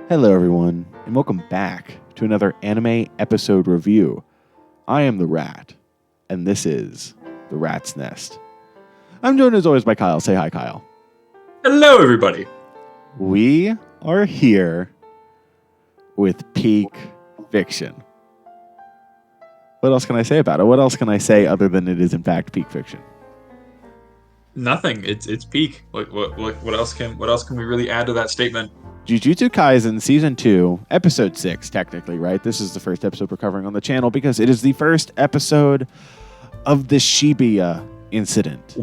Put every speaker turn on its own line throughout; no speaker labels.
Hello everyone, and welcome back to another anime episode review. I am the Rat, and this is The Rat's Nest. I'm joined as always by Kyle. Say hi, Kyle.
Hello, everybody.
We are here with peak fiction. What else can I say about it? What else can I say other than it is in fact peak fiction?
Nothing. It's peak. What else can we really add to that statement?
Jujutsu Kaisen Season 2, Episode 6, technically, right? This is the first episode we're covering on the channel because it is the first episode of the Shibuya Incident.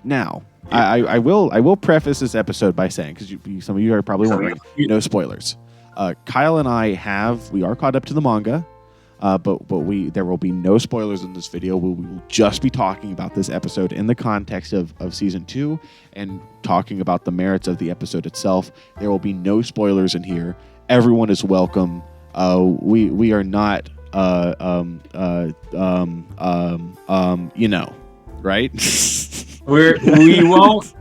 Now, yeah. I will preface this episode by saying, because some of you are probably wondering, no spoilers. Kyle and I we are caught up to the manga, but there will be no spoilers in this video. We will just be talking about this episode in the context of Season 2 and talking about the merits of the episode itself. There will be no spoilers in here. Everyone is welcome. We are not, right?
We won't.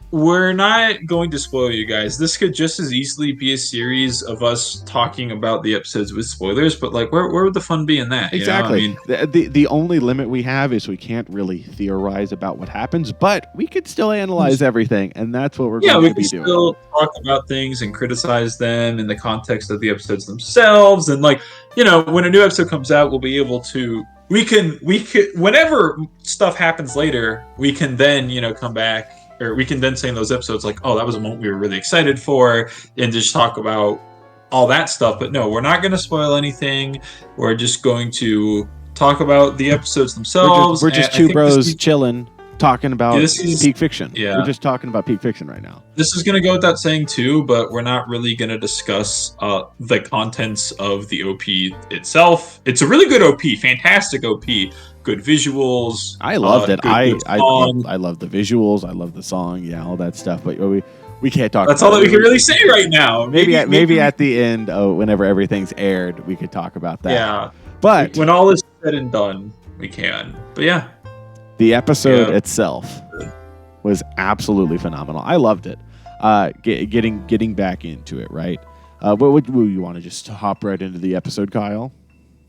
We're not going to spoil you guys. This could just as easily be a series of us talking about the episodes with spoilers, but like, where would the fun be in that?
Exactly.
You know? I
mean, the only limit we have is we can't really theorize about what happens, but we could still analyze everything, and that's what we're going to be doing.
Yeah, we can still talk about things and criticize them in the context of the episodes themselves, and like, when a new episode comes out, we'll be able to. We can whenever stuff happens later, we can then come back. Or we can then say in those episodes, like, oh, that was a moment we were really excited for, and just talk about all that stuff. But no, we're not going to spoil anything. We're just going to talk about the episodes themselves.
We're just two bros chilling, talking about peak fiction.
Yeah.
We're just talking about peak fiction right now.
This is going to go without saying, too, but we're not really going to discuss the contents of the OP itself. It's a really good OP, fantastic OP. Good visuals.
I loved it. I love the visuals. I love the song. Yeah, all that stuff. But we can't talk.
That's all that we can really say right now.
Maybe at the end, whenever everything's aired, we could talk about that.
Yeah.
But
when all is said and done, we can. But yeah,
the episode itself was absolutely phenomenal. I loved it. Getting back into it, right? What would you want to just hop right into the episode, Kyle?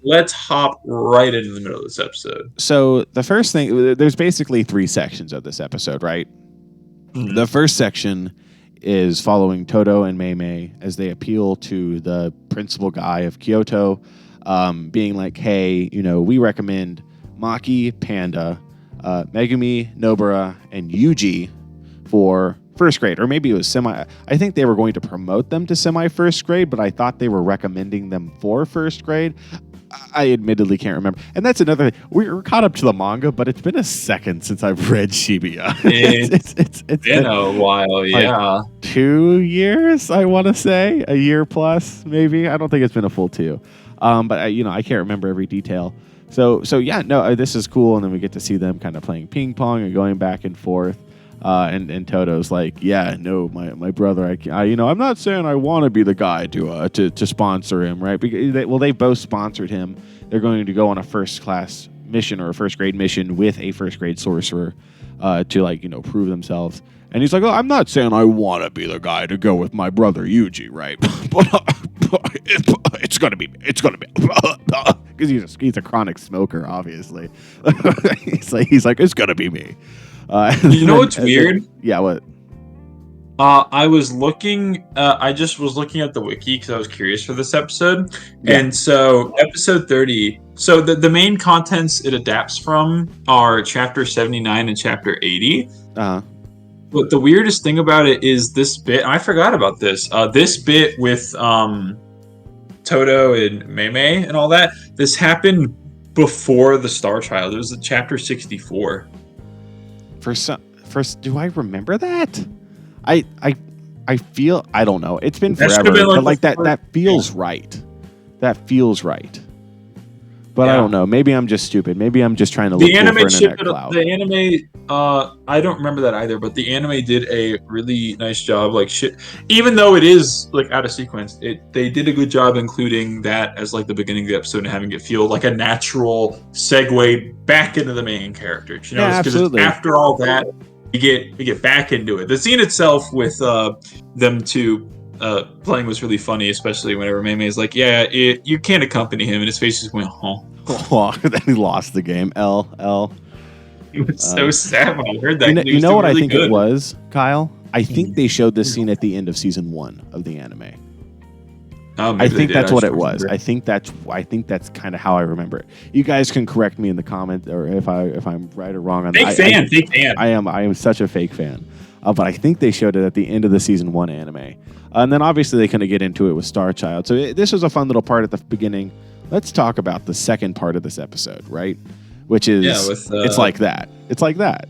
Let's hop right into the middle of this episode.
So the first thing, there's basically 3 sections of this episode, right? Mm-hmm. The first section is following Todo and Mei as they appeal to the principal guy of Kyoto, being like, hey, we recommend Maki, Panda, Megumi, Nobara, and Yuji for first grade, or maybe it was semi. I think they were going to promote them to semi first grade, but I thought they were recommending them for first grade. I admittedly can't remember. And that's another thing. We're caught up to the manga, but it's been a second since I've read Shibuya.
It's been a while, yeah.
Like 2 years, I want to say. A year plus, maybe. I don't think it's been a full 2. But I can't remember every detail. So yeah, no, this is cool. And then we get to see them kind of playing ping pong and going back and forth. And Toto's like, yeah, no, my brother, I'm not saying I want to be the guy to sponsor him, right? Because they both sponsored him. They're going to go on a first class mission or a first grade mission with a first grade sorcerer to prove themselves. And he's like, oh, I'm not saying I want to be the guy to go with my brother Yuji, right? But it's gonna be because he's a chronic smoker, obviously. he's like it's gonna be me.
You know what's weird?
Yeah, what?
I was looking. I just was looking at the wiki because I was curious for this episode, and so episode 30. So the main contents it adapts from are chapter 79 and chapter 80. But the weirdest thing about it is this bit. I forgot about this. This bit with Todo and Mei and all that. This happened before the Star Child. It was chapter 64.
First, do I remember that? I feel, I don't know. It's been forever, but like that feels right. That feels right. But I don't know. Maybe I'm just stupid. Maybe I'm just trying to look cool for internet cloud.
The anime, I don't remember that either, but the anime did a really nice job. Like even though it is like out of sequence, they did a good job including that as like the beginning of the episode and having it feel like a natural segue back into the main character.
Yeah, absolutely.
After all that, we get back into it. The scene itself with them two playing was really funny, especially whenever Mei is like, "Yeah, you can't accompany him," and his face just went, "Huh."
Oh, then he lost the game. L.
It was so sad when I heard that.
You know what
really
I think
good.
it was, Kyle? I think they showed this scene at the end of season 1 of the anime.
Oh,
I think that's what it was. I think that's kind of how I remember it. You guys can correct me in the comment, or if I'm right or wrong on that.
Fake fan.
I am such a fake fan, but I think they showed it at the end of the season 1 anime, and then obviously they couldn't get into it with Star Child. So this was a fun little part at the beginning. Let's talk about the second part of this episode, right? Which is it's like that. It's like that.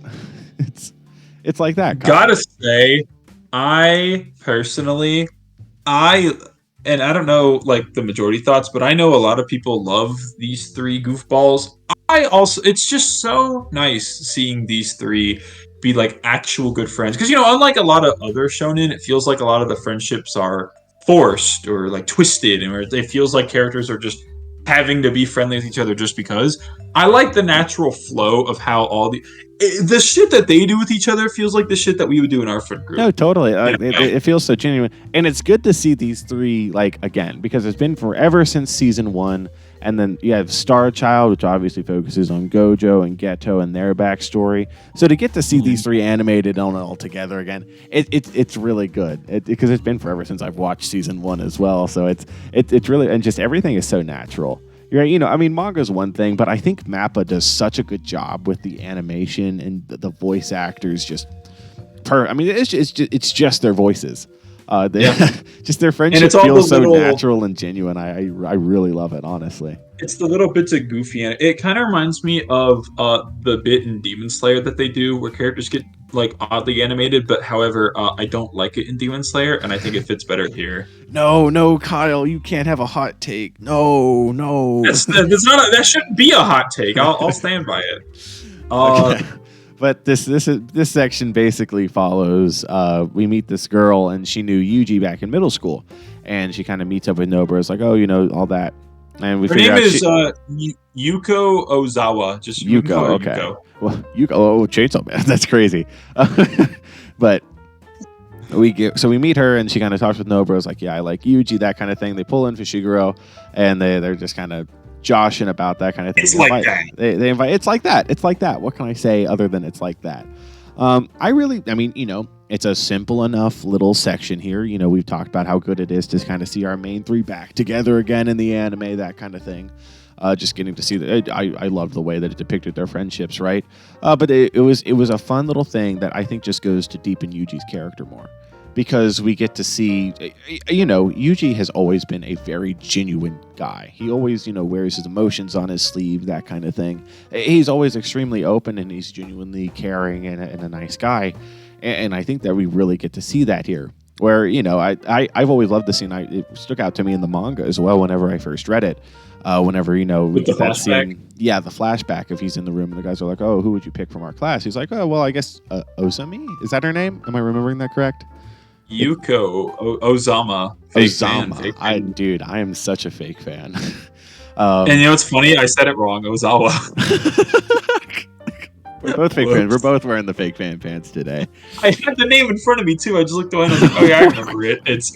It's like that.
Gotta say, I personally, and I don't know like the majority thoughts, but I know a lot of people love these three goofballs. It's just so nice seeing these three be like actual good friends. Because, unlike a lot of other shonen, it feels like a lot of the friendships are forced or like twisted, and where it feels like characters are just having to be friendly with each other just because. I like the natural flow of how all the shit that they do with each other feels like the shit that we would do in our friend group.
No, totally. It feels so genuine, and it's good to see these three again, because it's been forever since season 1, and then you have Star Child, which obviously focuses on Gojo and Geto and their backstory. So to get to see these three animated on all together again, it's really good, because it's been forever since I've watched season 1 as well. So it's really, and just everything is so natural. You're right. Manga's one thing, but I think Mappa does such a good job with the animation and the voice actors. It's just their voices. Just their friendship feels so natural and genuine. I really love it, honestly.
It's the little bits of goofy, and it kind of reminds me of the bit in Demon Slayer that they do, where characters get like oddly animated. But however, I don't like it in Demon Slayer, and I think it fits better here.
No, Kyle, you can't have a hot take. No.
That's not. That shouldn't be a hot take. I'll stand by it.
Okay. But this section basically follows. We meet this girl, and she knew Yuji back in middle school, and she kind of meets up with Nobara. It's like, oh, all that. And we
her name is Yuko Ozawa. Just
Yuko. Okay.
Yuko.
Well, Yuko. Oh, Chainsaw Man. That's crazy. But we meet her, and she kind of talks with Nobara. It's like, yeah, I like Yuji, that kind of thing. They pull in Fushiguro, and they're just kind of joshing about that kind of thing.
It's like that.
They invite. It's like that. It's like that. What can I say other than it's like that? It's a simple enough little section here. We've talked about how good it is to kind of see our main three back together again in the anime, that kind of thing. Just getting to see that. I loved the way that it depicted their friendships, right? But it was a fun little thing that I think just goes to deepen Yuji's character more. Because we get to see, Yuji has always been a very genuine guy. He always, wears his emotions on his sleeve, that kind of thing. He's always extremely open, and he's genuinely caring and a nice guy. And I think that we really get to see that here. Where, I've always loved the scene. It stuck out to me in the manga as well whenever I first read it. Whenever, we get that scene. Yeah, the flashback if he's in the room and the guys are like, oh, who would you pick from our class? He's like, oh, well, I guess Osami? Is that her name? Am I remembering that correct?
Yuko Ozama.
Ozama. I am such a fake fan.
And what's funny? I said it wrong. Ozawa.
We're both fake fans. We're both wearing the fake fan pants today.
I had the name in front of me too. I just looked away and I was like, oh yeah, I remember it. It's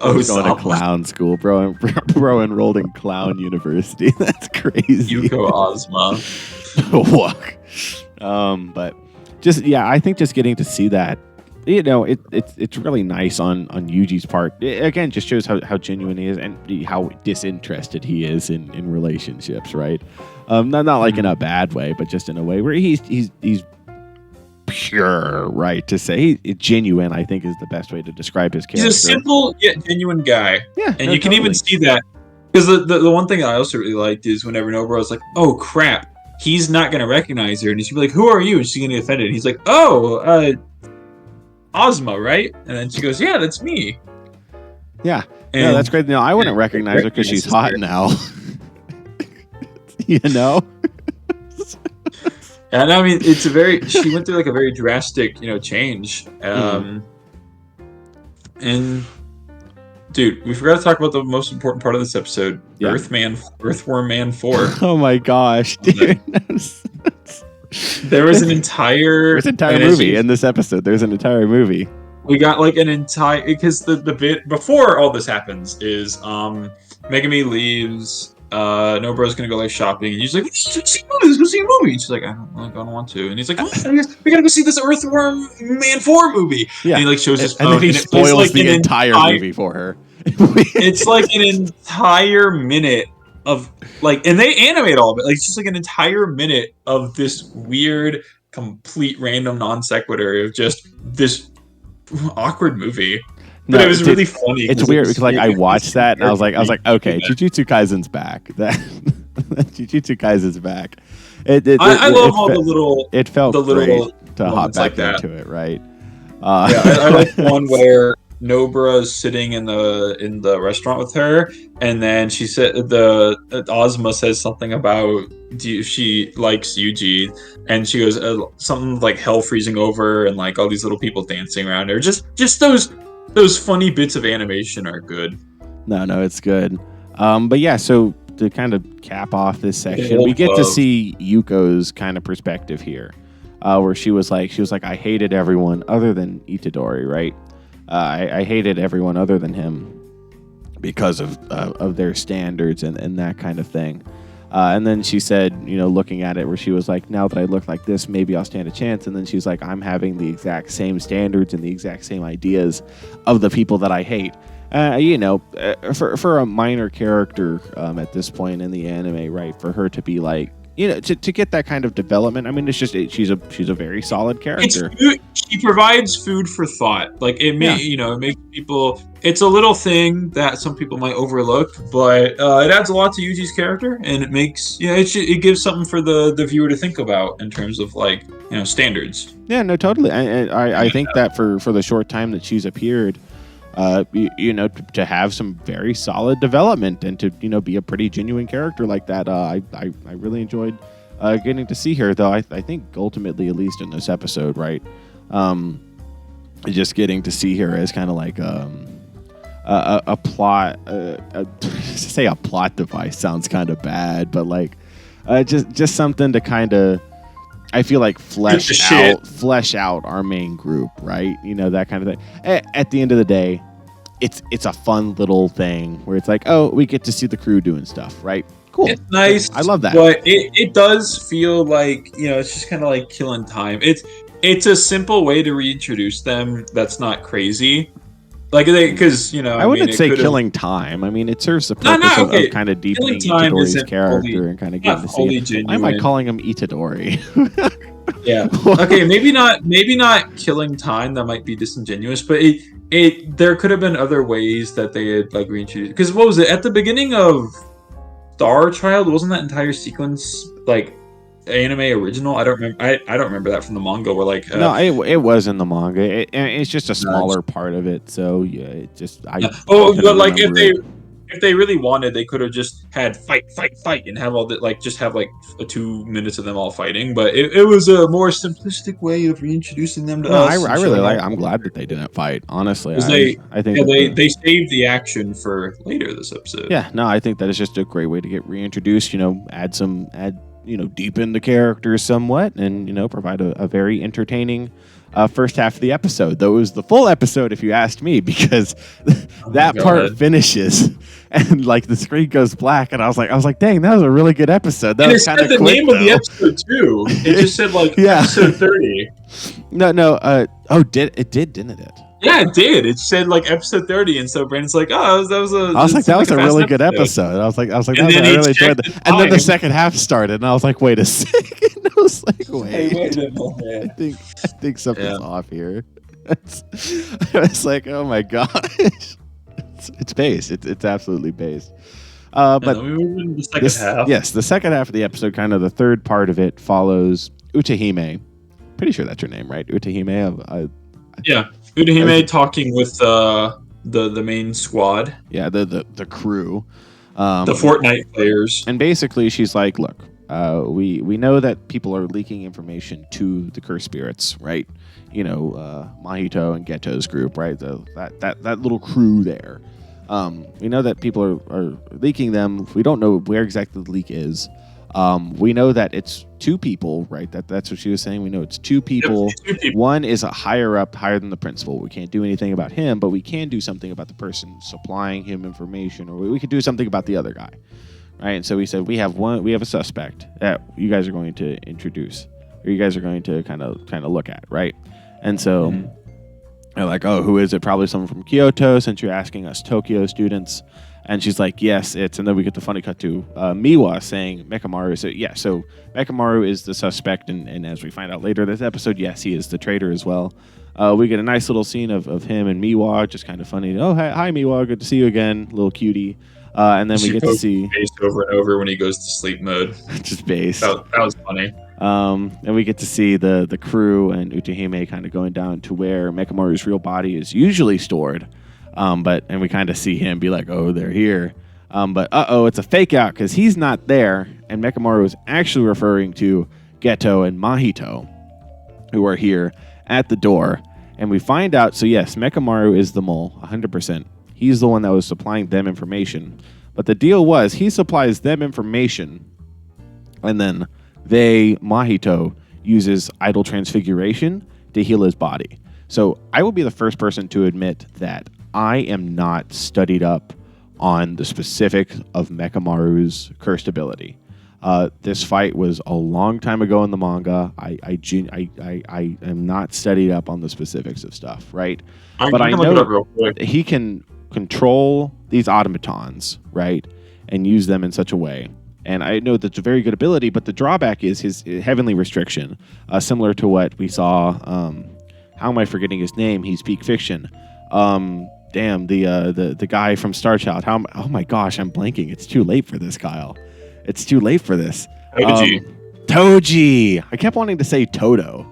Osama.
Going to clown school, bro. Bro enrolled in clown university. That's crazy.
Yuko Ozma.
But I think just getting to see that, it's really nice on Yuji's part. It, again, just shows how genuine he is and how disinterested he is in relationships, right? Not like in a bad way, but just in a way where he's pure, right? To say genuine, I think, is the best way to describe his character.
He's a simple yet genuine guy.
Yeah,
and you can even see that because the one thing I also really liked is whenever Nobara was like, "Oh crap, he's not gonna recognize her," and he's gonna be like, "Who are you?" and she's gonna get offended. And he's like, "Oh, Ozma, right?" And then she goes, "Yeah, that's me."
Yeah, no, that's great. No, I wouldn't recognize her because she's hot now.
And I mean, she went through like a very drastic, change. And dude, we forgot to talk about the most important part of this episode. Yeah. Earthworm Man 4.
Oh my gosh, dude.
There was an entire
movie in this episode. There's an entire movie.
We got like an entire because the bit before all this happens is Megami leaves. Nobara's gonna go like shopping, and he's like, "Let's see movies. Let's go see a movie." And she's like, I don't want to." And he's like, "We gotta go see this Earthworm Man 4 movie."
Yeah,
and he like shows his
and then
phone,
he
and it plays,
spoils
like,
the
an
entire movie for her.
It's like an entire minute of like, and they animate all of it. Like, it's just like an entire minute of this weird, complete random non sequitur of just this awkward movie. But it was really funny.
It's weird because like I watched that and I was like, okay, Jujutsu Kaisen's back. That Jujutsu Kaisen's back.
I love all the little.
It felt
the little
great to hop back
like
into it, right?
Yeah, I like one where Nobara's sitting in the restaurant with her, and then she said Ozma says something about she likes Yuji, and she goes something like hell freezing over, and like all these little people dancing around her. Just those funny bits of animation are good.
No, it's good. But yeah, so to kind of cap off this section, we get to see Yuko's kind of perspective here, where she was like, I hated everyone other than Itadori, right? I hated everyone other than him because of their standards and that kind of thing. And then she said, looking at it, where she was like, now that I look like this, maybe I'll stand a chance. And then she's like, I'm having the exact same standards and the exact same ideas of the people that I hate. For a minor character at this point in the anime, right, for her to be like, to get that kind of development. I mean, it's just she's a very solid character.
She provides food for thought. Like it makes people. It's a little thing that some people might overlook, but it adds a lot to Yuji's character, and it makes it gives something for the viewer to think about in terms of like standards.
Yeah, no, totally. I think that for the short time that she's appeared, to have some very solid development and to be a pretty genuine character like that, I really enjoyed getting to see her. Though I think ultimately, at least in this episode, right, just getting to see her as kind of like a plot. To say a plot device sounds kind of bad, but like just something to kind of. I feel like flesh out our main group, right? That kind of thing. At the end of the day, it's a fun little thing where it's like, oh, we get to see the crew doing stuff, right? Cool.
It's nice.
I love that.
But it does feel like, it's just kind of like killing time. It's a simple way to reintroduce them that's not crazy. Like, because,
I wouldn't say killing time. I mean, it serves the purpose of kind of deepening Itadori's character and kind of getting to see it. Why am I calling him Itadori?
Yeah. Okay, maybe not killing time. That might be disingenuous, but there could have been other ways that they had like reintroduced. Because what was it at the beginning of Star Child? Wasn't that entire sequence like anime original? I don't remember. I don't remember that from the manga. Where like
no, it was in the manga. It's just a smaller part of it. So yeah, it just but
like if they really wanted, they could have just had fight, and have all that, like just have like 2 minutes of them all fighting. But it was a more simplistic way of reintroducing them to us.
I really like. I'm glad that they didn't fight. Honestly, I think
they saved the action for later this episode.
Yeah, no, I think that is just a great way to get reintroduced. Deepen the characters somewhat and, provide a very entertaining first half of the episode. Though it was the full episode, if you asked me, because that part finishes and like the screen goes black, and I was like, dang, that was a really good episode. That was kind of quick.
The name of the episode too. It just said like episode 30.
No. Didn't it?
Yeah, it did. It said like episode 30, and so Brandon's like, "Oh, that was a."
I was like, that was a really good episode. I was like, I really enjoyed that. And then the second half started, and I was like, wait a second. I was like, wait a minute. I think something's off here. I was like, oh my gosh, it's based. It's absolutely based. But
the second half.
Yes, the second half of the episode, kind of the third part of it, follows Utahime. Pretty sure that's her name, right? Utahime.
Yeah. Utahime talking with the main squad.
Yeah, the crew.
The Fortnite players.
And basically she's like, look, we know that people are leaking information to the Cursed Spirits, right? Mahito and Geto's group, right? That little crew there. We know that people are leaking them. We don't know where exactly the leak is. We know that it's two people, right? That's what she was saying. We know it's two people.
Yep, two people.
One is a higher than the principal. We can't do anything about him, but we can do something about the person supplying him information, or we could do something about the other guy, right? And so we said we have a suspect that you guys are going to introduce, or you guys are going to kind of look at, right? And so they're like, oh, who is it? Probably someone from Kyoto, since you're asking us Tokyo students. And she's like, yes, it's, and then we get the funny cut to Miwa saying Mekamaru. So Mekamaru is the suspect, and as we find out later this episode, yes, he is the traitor as well. We get a nice little scene of him and Miwa, just kind of funny. Oh, hi Miwa, good to see you again, little cutie. And then we get to see
base over and over when he goes to sleep mode.
Just base.
That was funny.
And we get to see the crew and Utahime kind of going down to where Mekamaru's real body is usually stored. And we kind of see him be like, oh, they're here. But it's a fake out because he's not there. And Mekamaru is actually referring to Geto and Mahito, who are here at the door. And we find out, so yes, Mekamaru is the mole, 100%. He's the one that was supplying them information. But the deal was he supplies them information, and then Mahito, uses idol transfiguration to heal his body. So I will be the first person to admit that I am not studied up on the specifics of Mekamaru's cursed ability. This fight was a long time ago in the manga. I am not studied up on the specifics of stuff, right? But I know that he can control these automatons, right, and use them in such a way. And I know that's a very good ability, but the drawback is his heavenly restriction, similar to what we saw. How am I forgetting his name? He's Peak Fiction. The guy from Star Child. Oh my gosh, I'm blanking. It's too late for this, Kyle. It's too late for this. Toji. I kept wanting to say Toto.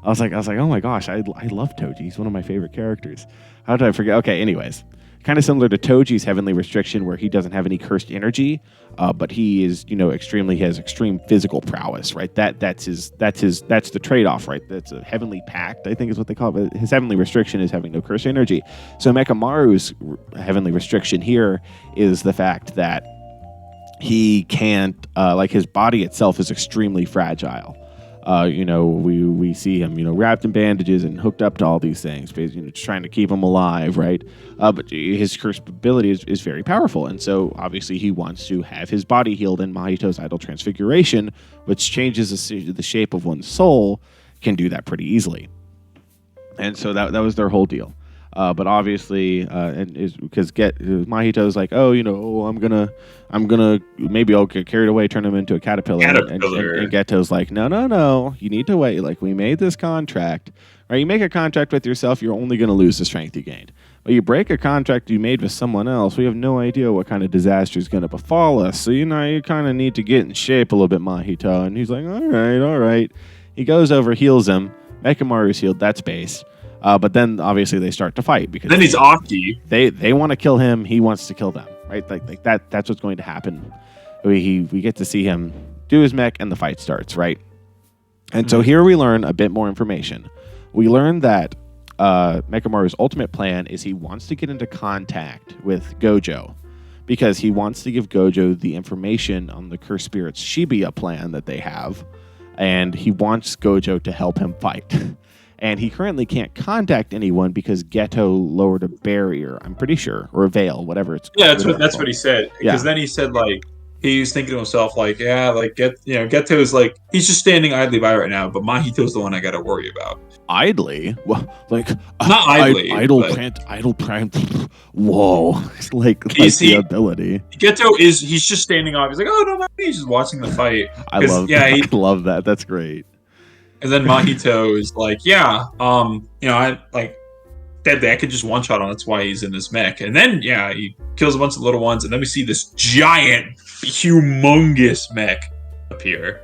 I was like, oh my gosh, I love Toji. He's one of my favorite characters. How did I forget? Okay, anyways, kind of similar to Toji's heavenly restriction, where he doesn't have any cursed energy, but he is, he has extreme physical prowess, right? That's the trade-off, right? That's a heavenly pact, I think is what they call it. But his heavenly restriction is having no cursed energy. So Mekamaru's heavenly restriction here is the fact that he can't, his body itself is extremely fragile. We see him, wrapped in bandages and hooked up to all these things, just trying to keep him alive, right? But his cursed ability is very powerful, and so obviously he wants to have his body healed. And Mahito's idol transfiguration, which changes the shape of one's soul, can do that pretty easily. And so that was their whole deal. But obviously, and is because Mahito's like, I'm gonna maybe I'll get carried away, turn him into a caterpillar. And Geto's like, no, you need to wait. Like, we made this contract, right? You make a contract with yourself, you're only gonna lose the strength you gained. But you break a contract you made with someone else, we have no idea what kind of disaster is gonna befall us. So you kind of need to get in shape a little bit, Mahito. And he's like, all right. He goes over, heals him. Mekamaru's healed. That's base. But then obviously they start to fight because
then he's Aki.
They want to kill him. He wants to kill them, right? Like that. That's what's going to happen. We get to see him do his mech, and the fight starts, right? And so here we learn a bit more information. We learn that Mekamaru's ultimate plan is he wants to get into contact with Gojo because he wants to give Gojo the information on the Cursed Spirits Shibuya plan that they have, and he wants Gojo to help him fight. And he currently can't contact anyone because Geto lowered a barrier, I'm pretty sure, or a veil, whatever it's.
Yeah, that's what he said. Because then he said, he's thinking to himself, Geto is he's just standing idly by right now, but Mahito's the one I got to worry about.
Idly? Well,
not idly.
Idle plant. Whoa. He's the ability.
Geto he's just standing off. He's like, oh, no, he's just watching the fight.
I love that. That's great.
And then Mahito is like, I could just one-shot him. That's why he's in this mech. And then, he kills a bunch of little ones. And then we see this giant, humongous mech appear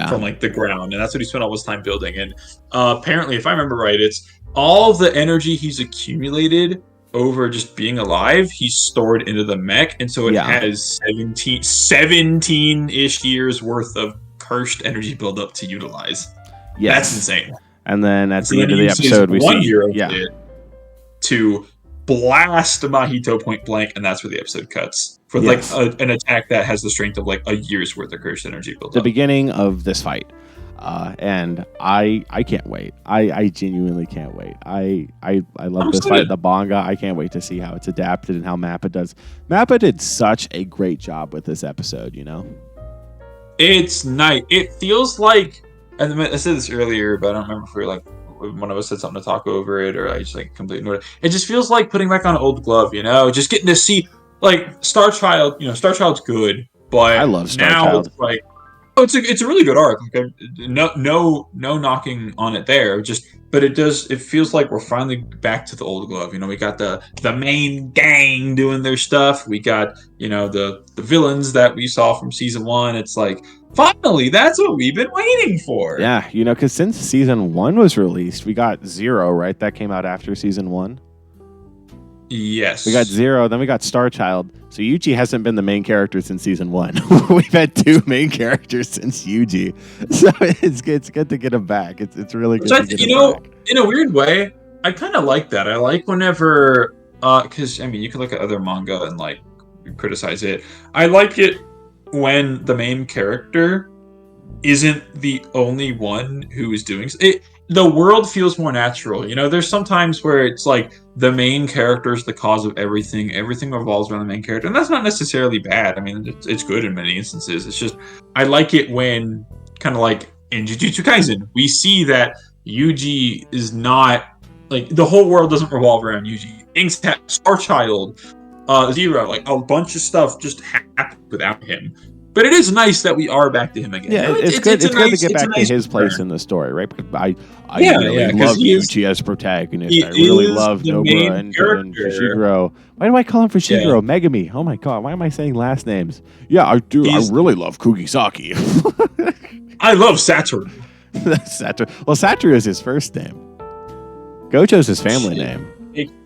from, the ground. And that's what he spent all his time building. And apparently, if I remember right, it's all the energy he's accumulated over just being alive, he's stored into the mech. And so it has 17-ish years worth of cursed energy buildup to utilize. Yes. That's insane.
And then at the end of the episode, we see
to blast Mahito point blank, and that's where the episode cuts. For
Yes.
like an attack that has the strength of like a year's worth of curse energy built
The
up.
beginning of this fight. And I can't wait. I genuinely can't wait. I love this fight, the manga. I can't wait to see how it's adapted and how Mappa does. Mappa did such a great job with this episode, you know?
It's nice. It feels like, and I said this earlier, but I don't remember if we were like, one of us said something to talk over it, or I just like completely ignored it. It just feels like putting back on an old glove, you know? Just getting to see, like, Star Child, you know, Star Child's good, but
I love Star
now
Child.
it's like, oh, it's a really good arc. Like, no knocking on it there. But it feels like we're finally back to the old glove. You know, we got the main gang doing their stuff. We got, you know, the villains that we saw from season 1. It's like, finally, that's what we've been waiting for.
Yeah, you know, because since season 1 was released, we got Zero, right? That came out after season 1.
Yes.
We got Zero, then we got Star Child. So Yuji hasn't been the main character since season 1. We've had 2 main characters since Yuji. So it's good to get him back. It's really good to get him back.
In a weird way, I kind of like that. I like whenever, because, I mean, you can look at other manga and, like, criticize it. I like it when the main character isn't the only one who is doing it. The world feels more natural. You know, there's sometimes where it's like the main character is the cause of everything. Everything revolves around the main character. And that's not necessarily bad. I mean, it's good in many instances. It's just, I like it when, kind of like in Jujutsu Kaisen, we see that Yuji is not, like, the whole world doesn't revolve around Yuji. Things happen. Star Child, Zero, like, a bunch of stuff just happened without him. But it is nice that we are back to him again.
Yeah, it's good to get back to his place in the story, right? Because I really love Yuji as protagonist. I really love Nobara and Fushiguro. Why do I call him Fushiguro? Megami. Oh my god, why am I saying last names? Yeah, I do. I really love Kugisaki.
I love Satoru.
Well, Satoru is his first name. Gojo's his family name.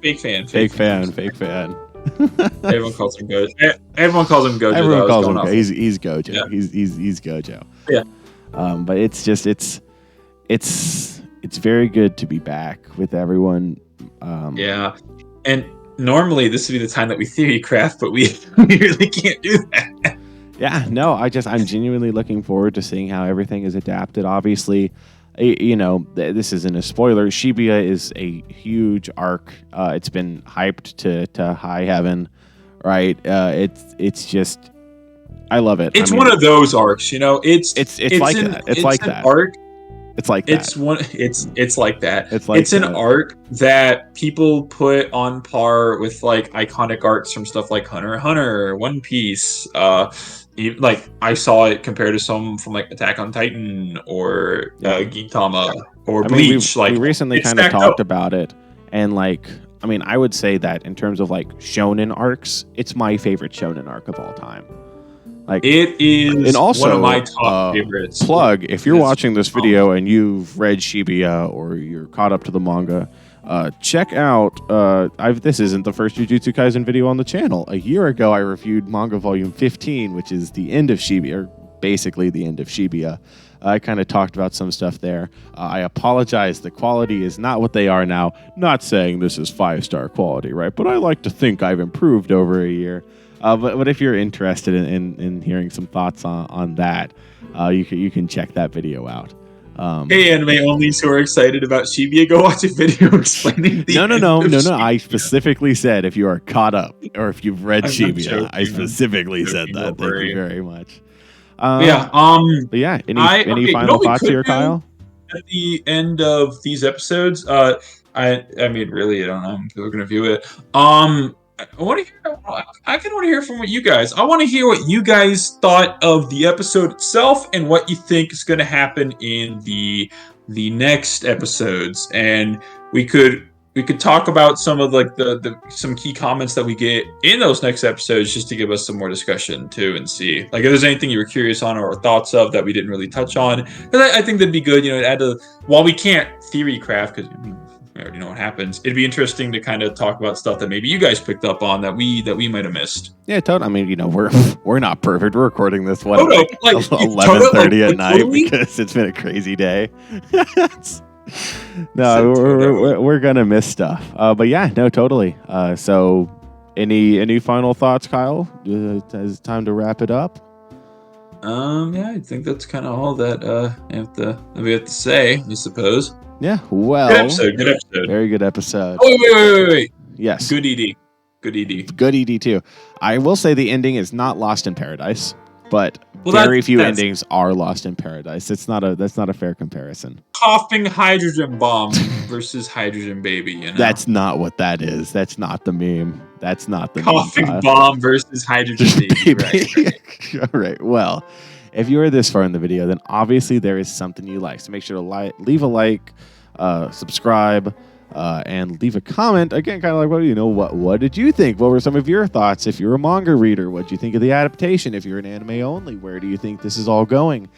Fake fan. Everyone calls him Gojo. Everyone calls him Gojo.
Everyone calls him Gojo. He's Gojo.
Yeah.
He's Gojo.
Yeah.
But it's just it's very good to be back with everyone.
Yeah. And normally this would be the time that we theory craft, but we really can't do that.
Yeah. No, I'm genuinely looking forward to seeing how everything is adapted. Obviously, you know, this isn't a spoiler. Shibuya is a huge arc. It's been hyped to high heaven, right? It's just, I love it.
It's one of those arcs, you know. It's
like that. It's like that.
Arc.
It's like that.
It's like that. It's an arc that people put on par with like iconic arcs from stuff like Hunter x Hunter, One Piece. Like I saw it compared to some from like Attack on Titan or Gintama or Bleach.
We recently kind of talked about it, and like, I mean, I would say that in terms of like shonen arcs, it's my favorite shonen arc of all time. Like,
it is,
and also,
one of my top favorites.
Plug: if you're watching this video and you've read Shibuya or you're caught up to the manga, check out. This isn't the first Jujutsu Kaisen video on the channel. A year ago, I reviewed manga volume 15, which is the end of Shibuya, or basically the end of Shibuya. I kind of talked about some stuff there. I apologize. The quality is not what they are now. Not saying this is 5-star quality, right? But I like to think I've improved over a year. But if you're interested in hearing some thoughts on that, you can check that video out.
Hey, anime onlys who are excited about Shibuya, go watch a video explaining the
No. I specifically said if you are caught up or if you've read Shibuya. I specifically said that. Thank you very much. But yeah. Any final thoughts here, Kyle?
At the end of these episodes, I mean, really, I don't know. People are gonna view it. I want to hear from what you guys. I want to hear what you guys thought of the episode itself and what you think is going to happen in the next episodes. And we could talk about some of like some key comments that we get in those next episodes, just to give us some more discussion too, and see like if there's anything you were curious on or thoughts of that we didn't really touch on. Because I think that'd be good. You know, add to, while we can't theory craft because I already know what happens. It'd be interesting to kind of talk about stuff that maybe you guys picked up on that we might have missed.
Yeah, totally. I mean, you know, we're not perfect. We're recording this one at 11:30 at night because it's been a crazy day. No, we're gonna miss stuff. But yeah, no, totally. So, any final thoughts, Kyle? It's time to wrap it up.
Yeah, I think that's kind of all that we have to say, I suppose.
Yeah, well,
Good episode.
Very good episode.
Oh, wait.
Yes.
Good ED.
Good ED too. I will say the ending is not Lost in Paradise, but very few endings are Lost in Paradise. That's not a fair comparison.
Coughing hydrogen bomb versus hydrogen baby. You know?
That's not what that is. That's not the meme. That's not the
coughing
meme,
bomb versus hydrogen baby. Right.
All right. Well, if you are this far in the video, then obviously there is something you like. So make sure to leave a like, subscribe, and leave a comment. Again, kind of like, what did you think? What were some of your thoughts? If you're a manga reader, what do you think of the adaptation? If you're an anime only, where do you think this is all going?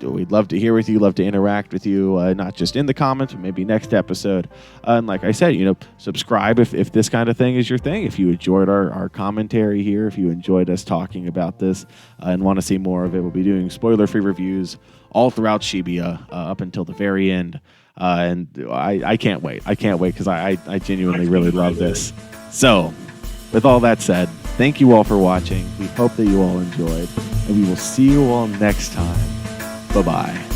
We'd love to hear with you, love to interact with you, not just in the comments, but maybe next episode. And like I said, subscribe if this kind of thing is your thing. If you enjoyed our commentary here, if you enjoyed us talking about this and want to see more of it, we'll be doing spoiler-free reviews all throughout Shibuya up until the very end. And I can't wait. I can't wait because I genuinely really love this. So, with all that said, thank you all for watching. We hope that you all enjoyed, and we will see you all next time. Bye-bye.